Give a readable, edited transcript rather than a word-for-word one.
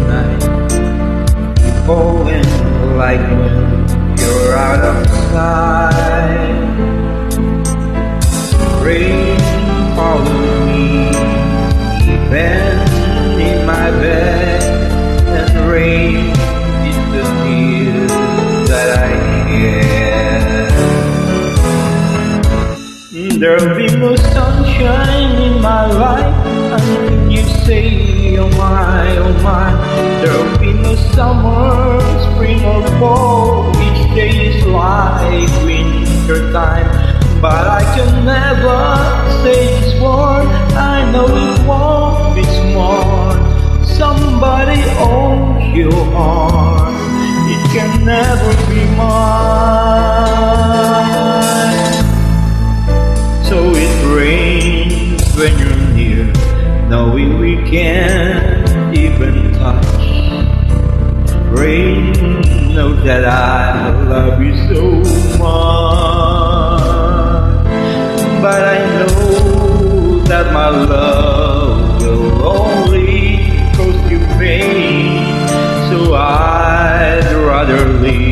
night, falling like when you're out of sight. Rain follows me even in my bed, and rain is the tears that I shed. There'll be no sunshine in my life until you say, oh my, oh my. There'll be no summer, spring or fall. Each day is like winter time, but I can never say this word. I know it won't be small. Somebody owns your heart. It can never be mine. So it rains when you're near, knowing we can't even touch. Rain, know that I love you so much, but I know that my love will only cause you pain. So I'd rather leave